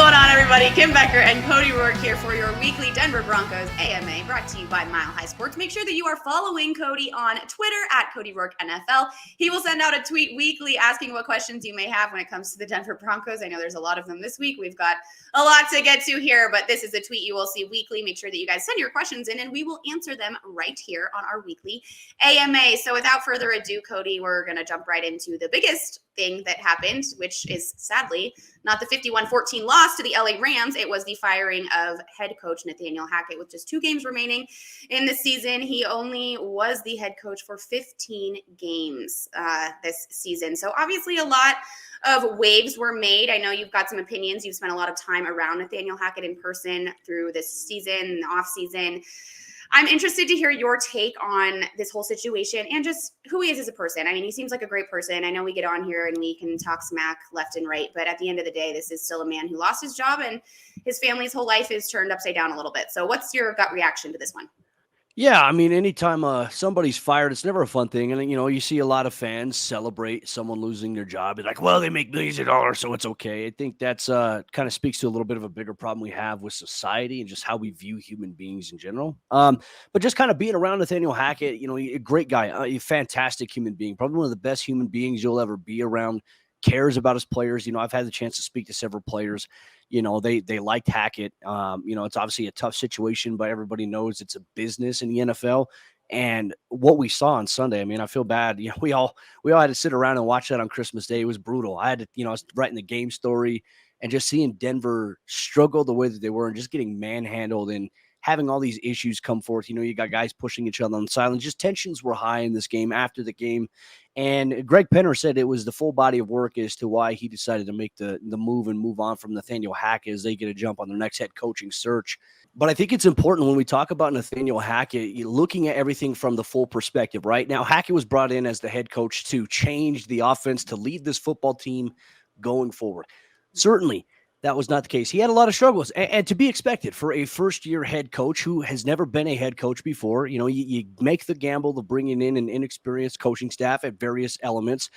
going on, everybody? Kim Becker and Cody Rourke here for your weekly Denver Broncos AMA, brought to you by Mile High Sports. Make sure that you are following Cody on Twitter at Cody Rourke NFL. He will send out a tweet weekly asking what questions you may have when it comes to the Denver Broncos. I know there's a lot of them this week. We've got a lot to get to here, but this is a tweet you will see weekly. Make sure that you guys send your questions in, and we will answer them right here on our weekly AMA. So without further ado, Cody, we're going to jump right into the biggest thing that happened, which is sadly not the 51-14 loss to the LA Rams. It was the firing of head coach Nathaniel Hackett with just 2 games remaining in the season. He only was the head coach for 15 games this season. So obviously a lot of waves were made. I know you've got some opinions. You've spent a lot of time around Nathaniel Hackett in person through this season, the off season. I'm interested to hear your take on this whole situation and just who he is as a person. I mean, he seems like a great person. I know we get on here and we can talk smack left and right, but at the end of the day, this is still a man who lost his job and his family's whole life is turned upside down a little bit. So what's your gut reaction to this one? Yeah, I mean, anytime somebody's fired, it's never a fun thing. And, you see a lot of fans celebrate someone losing their job. It's like, well, they make millions of dollars, so it's okay. I think that's kind of speaks to a little bit of a bigger problem we have with society and just how we view human beings in general. But just kind of being around Nathaniel Hackett, a great guy, a fantastic human being, probably one of the best human beings you'll ever be around, cares about his players. I've had the chance to speak to several players. They liked Hackett. It's obviously a tough situation, but everybody knows it's a business in the NFL. And what we saw on Sunday, I mean, I feel bad. We all had to sit around and watch that on Christmas Day. It was brutal. I had to, I was writing the game story and just seeing Denver struggle the way that they were and just getting manhandled and having all these issues come forth. You got guys pushing each other on the sideline. Just tensions were high in this game after the game. And Greg Penner said it was the full body of work as to why he decided to make the move and move on from Nathaniel Hackett as they get a jump on their next head coaching search. But I think it's important when we talk about Nathaniel Hackett, you're looking at everything from the full perspective, right? Now, Hackett was brought in as the head coach to change the offense, to lead this football team going forward. Certainly, that was not the case. He had a lot of struggles, and to be expected for a first-year head coach who has never been a head coach before. You make the gamble of bringing in an inexperienced coaching staff at various elements.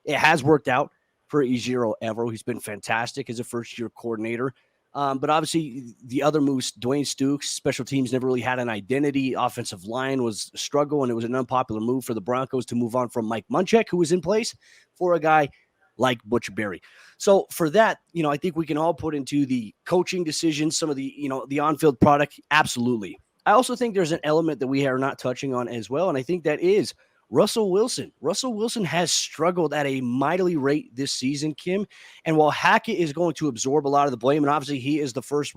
It has worked out for Ejiro Evero. He's been fantastic as a first-year coordinator. But obviously, the other moves, Dwayne Stukes, special teams never really had an identity. Offensive line was a struggle, and it was an unpopular move for the Broncos to move on from Mike Munchak, who was in place, for a guy like Butch Berry. So for that, I think we can all put into the coaching decisions, some of the, the on-field product. Absolutely. I also think there's an element that we are not touching on as well. And I think that is Russell Wilson. Russell Wilson has struggled at a mightily rate this season, Kim. And while Hackett is going to absorb a lot of the blame, and obviously he is the first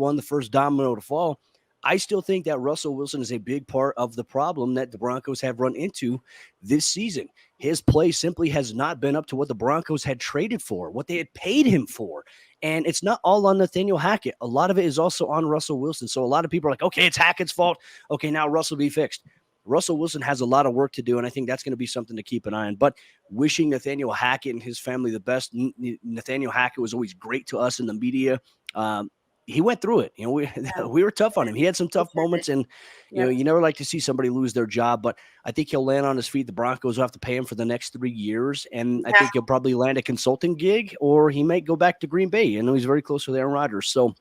domino to fall, I still think that Russell Wilson is a big part of the problem that the Broncos have run into this season. His play simply has not been up to what the Broncos had traded for, what they had paid him for. And it's not all on Nathaniel Hackett. A lot of it is also on Russell Wilson. So a lot of people are like, okay, it's Hackett's fault. Okay, now Russell be fixed. Russell Wilson has a lot of work to do, and I think that's going to be something to keep an eye on. But wishing Nathaniel Hackett and his family the best. Nathaniel Hackett was always great to us in the media. He went through it. We were tough on him. He had some tough moments, and you never like to see somebody lose their job. But I think he'll land on his feet. The Broncos will have to pay him for the next 3 years, and I think he'll probably land a consulting gig, or he might go back to Green Bay. I know he's very close with Aaron Rodgers, so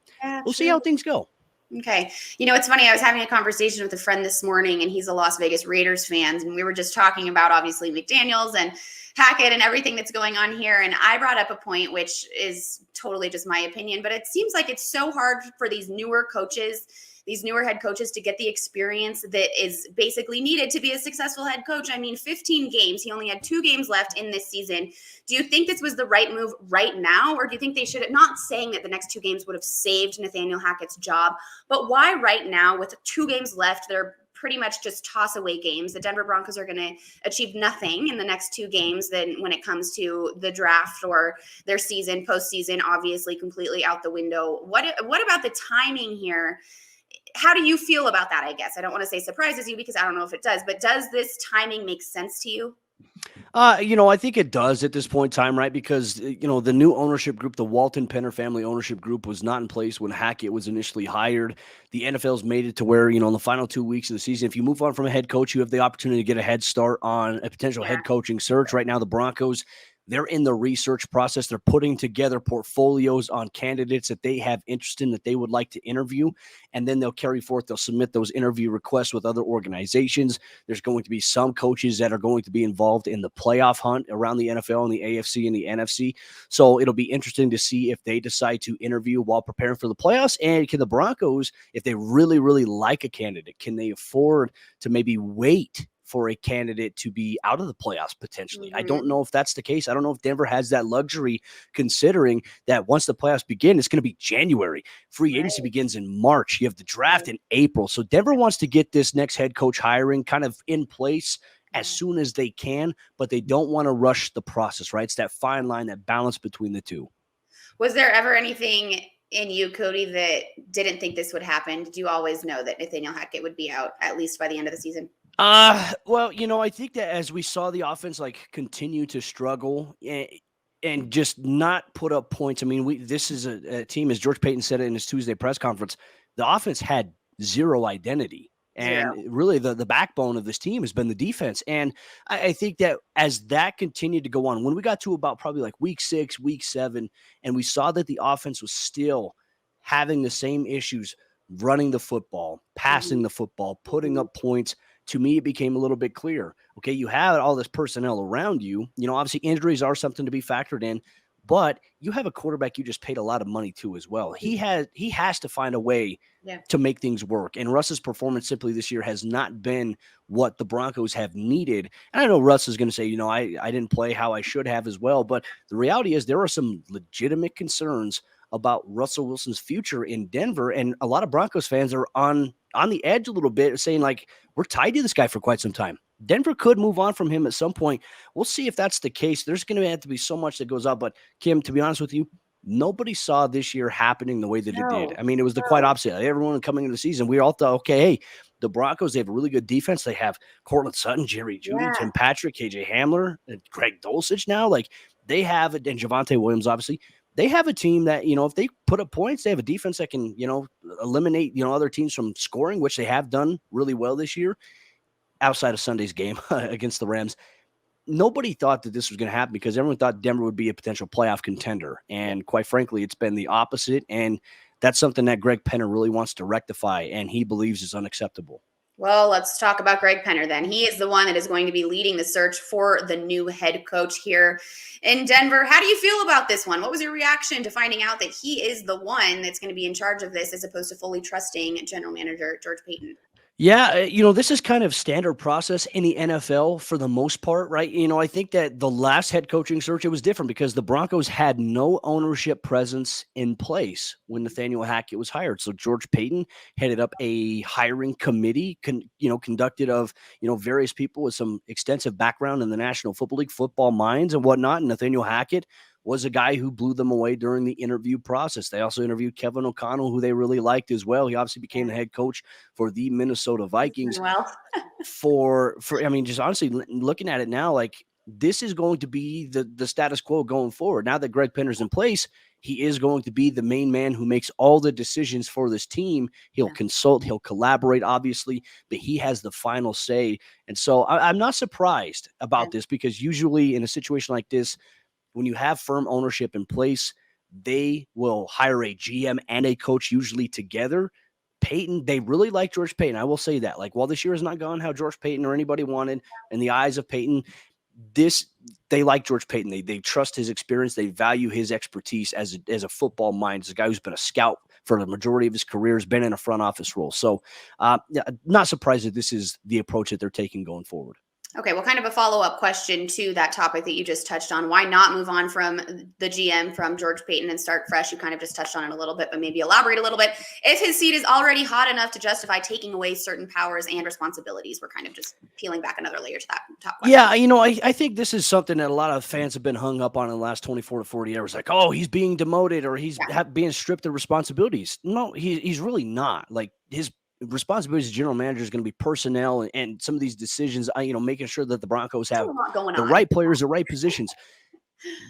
we'll see how things go. Okay. It's funny. I was having a conversation with a friend this morning, and he's a Las Vegas Raiders fan, and we were just talking about obviously McDaniels and Hackett and everything that's going on here. And I brought up a point, which is totally just my opinion, but it seems like it's so hard for these newer coaches, these newer head coaches, to get the experience that is basically needed to be a successful head coach. I mean, 15 games. He only had 2 games left in this season. Do you think this was the right move right now? Or do you think they should have, not saying that the next 2 games would have saved Nathaniel Hackett's job, but why right now with 2 games left? They're pretty much just toss away games. The Denver Broncos are going to achieve nothing in the next 2 games then when it comes to the draft or their season, postseason, obviously completely out the window. What about the timing here? How do you feel about that? I guess I don't want to say surprises you because I don't know if it does, but does this timing make sense to you? I think it does at this point in time, right? Because, the new ownership group, the Walton Penner family ownership group, was not in place when Hackett was initially hired. The NFL's made it to where, in the final 2 weeks of the season, if you move on from a head coach, you have the opportunity to get a head start on a potential head coaching search. Right now, the Broncos, They're in the research process. They're putting together portfolios on candidates that they have interest in that they would like to interview. And then they'll submit those interview requests with other organizations. There's going to be some coaches that are going to be involved in the playoff hunt around the NFL and the AFC and the NFC. So it'll be interesting to see if they decide to interview while preparing for the playoffs. And can the Broncos, if they really, really like a candidate, can they afford to maybe wait for a candidate to be out of the playoffs potentially? I don't know if that's the case. I don't know if Denver has that luxury, considering that once the playoffs begin, it's going to be January. Free agency begins in March. You have the draft in April. So Denver wants to get this next head coach hiring kind of in place as soon as they can, but they don't want to rush the process, right? It's that fine line, that balance between the two. Was there ever anything in you, Cody, that didn't think this would happen? Did you always know that Nathaniel Hackett would be out at least by the end of the season? Well, I think that as we saw the offense continue to struggle and just not put up points. I mean, this is a team, as George Paton said it in his Tuesday press conference, the offense had zero identity. And really the backbone of this team has been the defense. And I think that as that continued to go on, when we got to about probably like week 6, week 7, and we saw that the offense was still having the same issues running the football, passing the football, putting up points, to me, it became a little bit clear. Okay, you have all this personnel around you. Obviously injuries are something to be factored in, but you have a quarterback you just paid a lot of money to as well. He has to find a way to make things work. And Russ's performance simply this year has not been what the Broncos have needed. And I know Russ is going to say, I didn't play how I should have as well. But the reality is there are some legitimate concerns about Russell Wilson's future in Denver. And a lot of Broncos fans are on the edge a little bit, saying like, we're tied to this guy for quite some time. Denver could move on from him at some point. We'll see if that's the case. There's going to have to be so much that goes up. But Kim, to be honest with you, nobody saw this year happening the way that it did. I mean, it was the quite opposite. Everyone coming into the season, we all thought, okay, hey, the Broncos, they have a really good defense. They have Cortland Sutton, Jerry Jeudy, Tim Patrick, KJ Hamler, and Greg Dulcich now. Like, they have it, and Javonte Williams, obviously. They have a team that, if they put up points, they have a defense that can, eliminate, other teams from scoring, which they have done really well this year outside of Sunday's game against the Rams. Nobody thought that this was going to happen because everyone thought Denver would be a potential playoff contender. And quite frankly, it's been the opposite. And that's something that Greg Penner really wants to rectify, and he believes is unacceptable. Well, let's talk about Greg Penner then. He is the one that is going to be leading the search for the new head coach here in Denver. How do you feel about this one? What was your reaction to finding out that he is the one that's going to be in charge of this as opposed to fully trusting general manager George Paton? Yeah, this is kind of standard process in the NFL for the most part, right? I think that the last head coaching search, it was different because the Broncos had no ownership presence in place when Nathaniel Hackett was hired. So George Paton headed up a hiring committee, conducted of, various people with some extensive background in the National Football League, football minds and whatnot. And Nathaniel Hackett was a guy who blew them away during the interview process. They also interviewed Kevin O'Connell, who they really liked as well. He obviously became the head coach for the Minnesota Vikings. Well, I mean, just honestly looking at it now, like, this is going to be the status quo going forward. Now that Greg Penner's in place, he is going to be the main man who makes all the decisions for this team. He'll consult, he'll collaborate, obviously, but he has the final say. And so I'm not surprised about this, because usually in a situation like this, when you have firm ownership in place, they will hire a GM and a coach usually together. Paton, they really like George Paton. I will say that. Like, while this year has not gone how George Paton or anybody wanted in the eyes of Paton, they like George Paton. They trust his experience. They value his expertise as a football mind, as a guy who's been a scout for the majority of his career, has been in a front office role. So not surprised that this is the approach that they're taking going forward. Okay, well, kind of a follow-up question to that topic that you just touched on. Why not move on from the GM, from George Paton, and start fresh? You kind of just touched on it a little bit, but maybe elaborate a little bit. If his seat is already hot enough to justify taking away certain powers and responsibilities, we're kind of just peeling back another layer to that top question. Yeah, I think this is something that a lot of fans have been hung up on in the last 24 to 40 hours. Like, oh, he's being demoted, or he's being stripped of responsibilities. No, he's really not. Like, his responsibility as general manager is going to be personnel and some of these decisions, making sure that the Broncos have the right players, the right positions.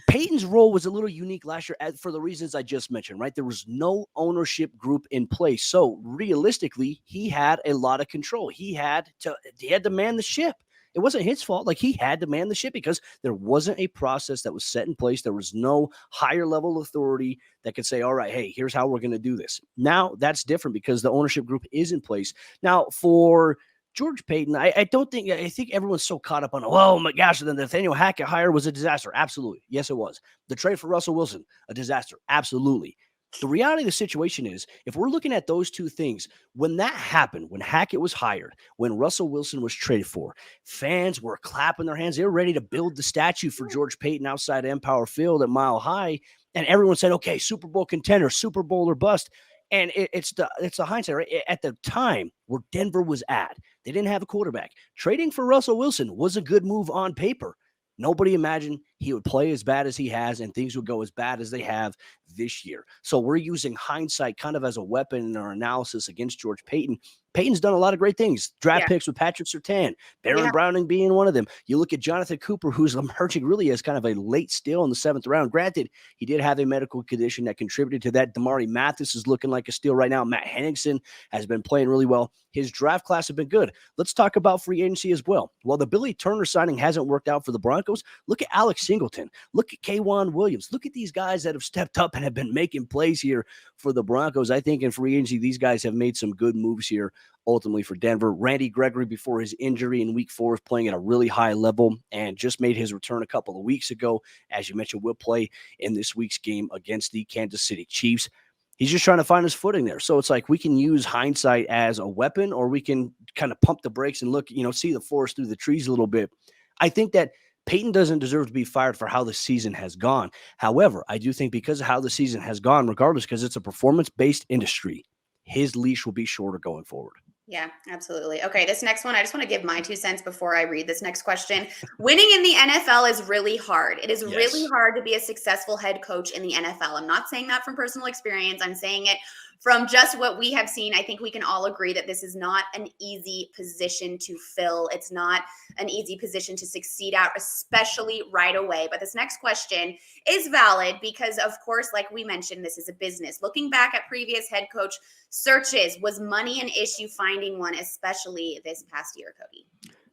Peyton's role was a little unique last year for the reasons I just mentioned, right? There was no ownership group in place. So realistically, he had a lot of control. He had to man the ship. It wasn't his fault. Like, he had to man the ship because there wasn't a process that was set in place. There was no higher level authority that could say, all right, hey, here's how we're going to do this. Now that's different because the ownership group is in place. Now, for George Paton, I think everyone's so caught up on, oh my gosh, the Nathaniel Hackett hire was a disaster. Absolutely. Yes, it was. The trade for Russell Wilson, a disaster. Absolutely. The reality of the situation is, if we're looking at those two things, when that happened, when Hackett was hired, when Russell Wilson was traded for, fans were clapping their hands. They were ready to build the statue for George Paton outside Empower Field at Mile High. And everyone said, okay, Super Bowl contender, Super Bowl or bust. And it's the hindsight, right? At the time where Denver was at, they didn't have a quarterback. Trading for Russell Wilson was a good move on paper. Nobody imagined he would play as bad as he has and things would go as bad as they have this year. So we're using hindsight kind of as a weapon in our analysis against George Paton. Paton's done a lot of great things. Draft picks with Patrick Surtain, Baron Browning being one of them. You look at Jonathan Cooper, who's emerging really as kind of a late steal in the 7th round. Granted, he did have a medical condition that contributed to that. Damari Mathis is looking like a steal right now. Matt Henningsen has been playing really well. His draft class has been good. Let's talk about free agency as well. While the Billy Turner signing hasn't worked out for the Broncos, look at Alex Singleton. Look at K'Wan Williams. Look at these guys that have stepped up and have been making plays here for the Broncos. I think in free agency, these guys have made some good moves here ultimately for Denver. Randy Gregory, before his injury in week 4, is playing at a really high level and just made his return a couple of weeks ago. As you mentioned, will play in this week's game against the Kansas City Chiefs. He's just trying to find his footing there. So it's like we can use hindsight as a weapon, or we can kind of pump the brakes and look, see the forest through the trees a little bit. I think that Paton doesn't deserve to be fired for how the season has gone. However, I do think because of how the season has gone, regardless, because it's a performance-based industry, his leash will be shorter going forward. Yeah, absolutely. Okay, this next one, I just want to give my 2 cents before I read this next question. Winning in the NFL is really hard. It is really hard to be a successful head coach in the NFL. I'm not saying that from personal experience. I'm saying it from just what we have seen. I think we can all agree that this is not an easy position to fill. It's not an easy position to succeed at, especially right away. But this next question is valid because, of course, like we mentioned, this is a business. Looking back at previous head coach searches, was money an issue finding one, especially this past year, Cody?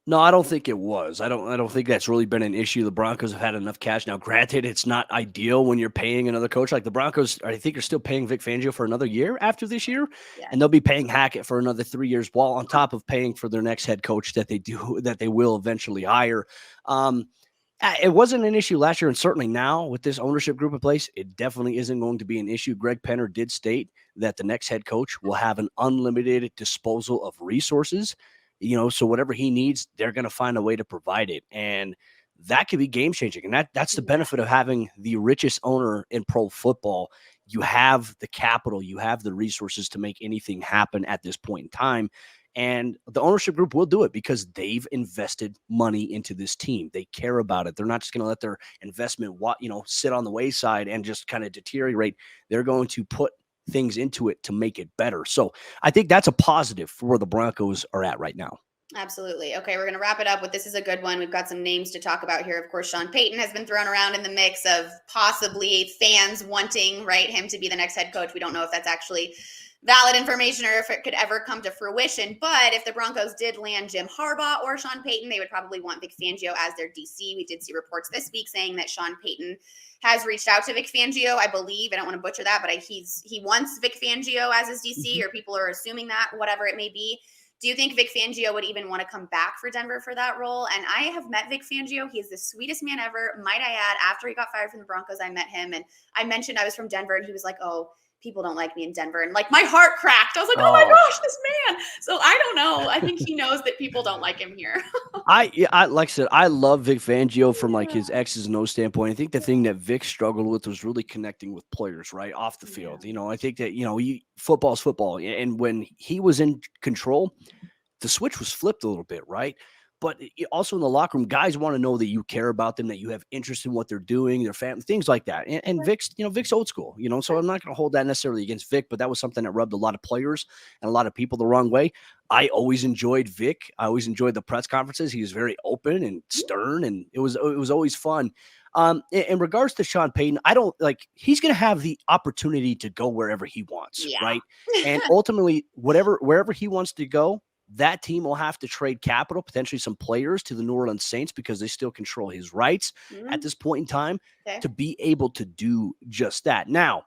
No, I don't think it was. I don't think that's really been an issue. The Broncos have had enough cash. Now, granted, it's not ideal when you're paying another coach. Like the Broncos, I think, are still paying Vic Fangio for another year after this year, and they'll be paying Hackett for another 3 years, while on top of paying for their next head coach that they will eventually hire. It wasn't an issue last year, and certainly now with this ownership group in place, it definitely isn't going to be an issue. Greg Penner did state that the next head coach will have an unlimited disposal of resources. So whatever he needs, they're going to find a way to provide it. And that could be game changing. And that's the benefit of having the richest owner in pro football. You have the capital, you have the resources to make anything happen at this point in time. And the ownership group will do it because they've invested money into this team. They care about it. They're not just going to let their investment, sit on the wayside and just kind of deteriorate. They're going to put things into it to make it better. So I think that's a positive for where the Broncos are at right now. Absolutely. Okay, we're going to wrap it up with, this is a good one. We've got some names to talk about here. Of course, Sean Payton has been thrown around in the mix of possibly fans wanting, him to be the next head coach. We don't know if that's actually valid information or if it could ever come to fruition. But if the Broncos did land Jim Harbaugh or Sean Payton, they would probably want Vic Fangio as their DC. We did see reports this week saying that Sean Payton has reached out to Vic Fangio, I believe. I don't want to butcher that, but he wants Vic Fangio as his DC, or people are assuming that, whatever it may be. Do you think Vic Fangio would even want to come back for Denver for that role? And I have met Vic Fangio. He is the sweetest man ever. Might I add, after he got fired from the Broncos, I met him, and I mentioned I was from Denver, and he was like, oh, people don't like me in Denver. And my heart cracked. I was like, oh my gosh, this man. So I don't know. I think he knows that people don't like him here. I like I said, I love Vic Fangio from his X's and O's standpoint. I think the thing that Vic struggled with was really connecting with players right off the field. I think that, football's football. And when he was in control, the switch was flipped a little bit, right? But also in the locker room, guys want to know that you care about them, that you have interest in what they're doing, their family, things like that. And Vic's, Vic's old school, so I'm not going to hold that necessarily against Vic, but that was something that rubbed a lot of players and a lot of people the wrong way. I always enjoyed Vic. I always enjoyed the press conferences. He was very open and stern, and it was always fun. In regards to Sean Payton, I don't he's going to have the opportunity to go wherever he wants, right? And ultimately, wherever he wants to go, that team will have to trade capital, potentially some players, to the New Orleans Saints because they still control his rights at this point in time to be able to do just that. Now,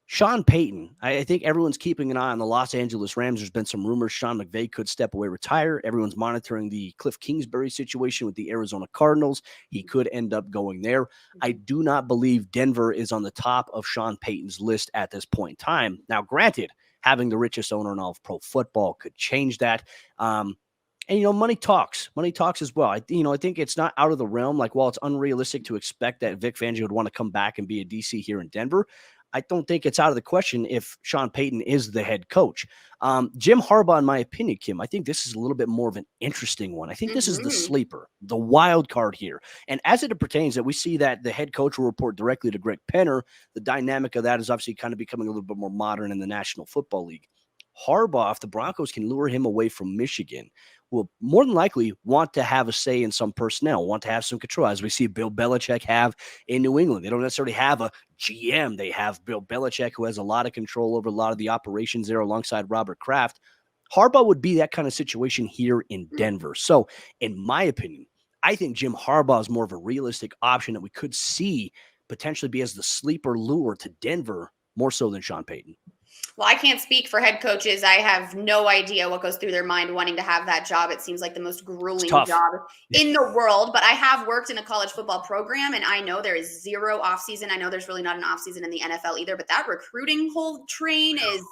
Sean Payton, I think everyone's keeping an eye on the Los Angeles Rams. There's been some rumors Sean McVay could step away, retire. Everyone's monitoring the Cliff Kingsbury situation with the Arizona Cardinals. He could end up going there. I do not believe Denver is on the top of Sean Payton's list at this point in time. Now, granted, having the richest owner in all of pro football could change that. And, money talks. Money talks as well. I think it's not out of the realm. Like, while it's unrealistic to expect that Vic Fangio would want to come back and be a DC here in Denver, I don't think it's out of the question if Sean Payton is the head coach. Jim Harbaugh, in my opinion, Kim, I think this is a little bit more of an interesting one. I think this is the sleeper, the wild card here. And as it pertains that we see that the head coach will report directly to Greg Penner, the dynamic of that is obviously kind of becoming a little bit more modern in the National Football League. Harbaugh, if the Broncos can lure him away from Michigan, will more than likely want to have a say in some personnel, want to have some control, as we see Bill Belichick have in New England. They don't necessarily have a GM. They have Bill Belichick, who has a lot of control over a lot of the operations there alongside Robert Kraft. Harbaugh would be that kind of situation here in Denver. So, in my opinion, I think Jim Harbaugh is more of a realistic option that we could see potentially be as the sleeper lure to Denver, more so than Sean Payton. Well, I can't speak for head coaches. I have no idea what goes through their mind wanting to have that job. It seems like the most grueling job in the world. But I have worked in a college football program, and I know there is zero offseason. I know there's really not an offseason in the NFL either, but that recruiting whole train is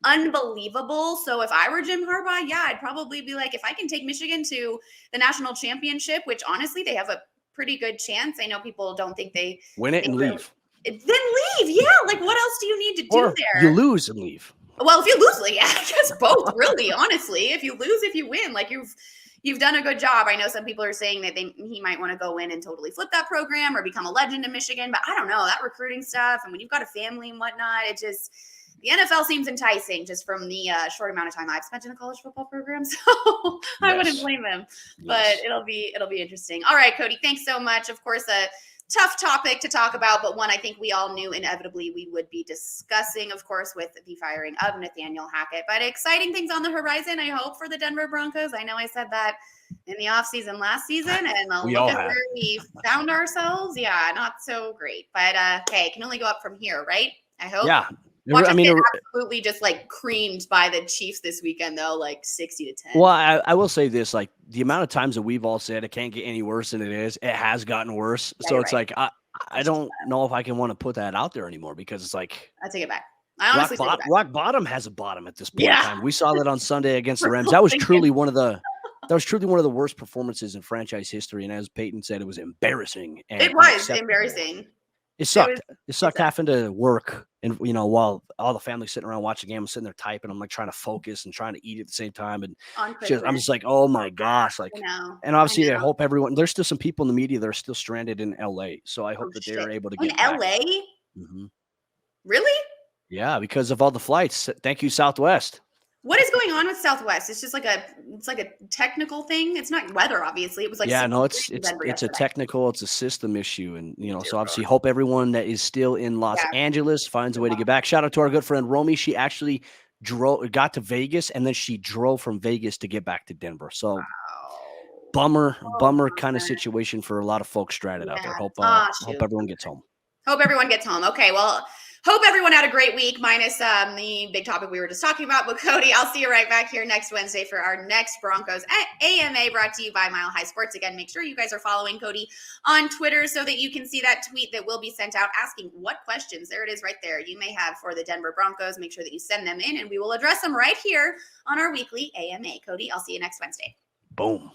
unbelievable. So if I were Jim Harbaugh, I'd probably be like, if I can take Michigan to the national championship, which honestly they have a pretty good chance. I know people don't think they win it and leave. Then leave. Yeah. Like, what else do you need to do there? You lose and leave. Well, if you lose, I guess both, really, honestly. If you lose, if you win, like you've done a good job. I know some people are saying that he might want to go in and totally flip that program or become a legend in Michigan, but I don't know, that recruiting stuff. And when you've got a family and whatnot, the NFL seems enticing just from the short amount of time I've spent in a college football program. So I wouldn't blame them, but it'll be interesting. All right, Cody, thanks so much. Of course, tough topic to talk about, but one I think we all knew inevitably we would be discussing, of course, with the firing of Nathaniel Hackett. But exciting things on the horizon, I hope, for the Denver Broncos. I know I said that in the offseason last season, and look at where we found ourselves. Yeah, not so great. But, hey, it can only go up from here, right? I hope. Yeah. Watch us get absolutely just creamed by the Chiefs this weekend, though, 60-10. Well, I will say this, the amount of times that we've all said it can't get any worse than it is, it has gotten worse. Yeah, so it's right. I don't know if I can want to put that out there anymore because it's I take it back. I honestly take it back. Rock bottom has a bottom at this point in time. We saw that on Sunday against the Rams. That was truly one of the worst performances in franchise history. And as Peyton said, it was embarrassing. And it was embarrassing. It sucked. It sucked having to work and, while all the family's sitting around watching the game, I'm sitting there typing. I'm trying to focus and trying to eat at the same time. And I'm just like, oh my gosh. And obviously I hope there's still some people in the media that are still stranded in LA. So I hope that they're able to get in LA. Mm-hmm. Really? Yeah. Because of all the flights. Thank you, Southwest. What is going on with Southwest? It's just it's a technical thing. It's not weather, obviously. It was it's a technical, it's a system issue. And, so obviously hope everyone that is still in Los Angeles finds a way to get back. Shout out to our good friend, Romy. She actually got to Vegas and then she drove from Vegas to get back to Denver. So bummer kind of situation for a lot of folks stranded out there. Hope everyone gets home. Hope everyone gets home. Okay. Well, hope everyone had a great week, minus the big topic we were just talking about. But Cody, I'll see you right back here next Wednesday for our next Broncos AMA, brought to you by Mile High Sports. Again, make sure you guys are following Cody on Twitter so that you can see that tweet that will be sent out asking what questions, there it is right there, you may have for the Denver Broncos. Make sure that you send them in and we will address them right here on our weekly AMA. Cody, I'll see you next Wednesday. Boom.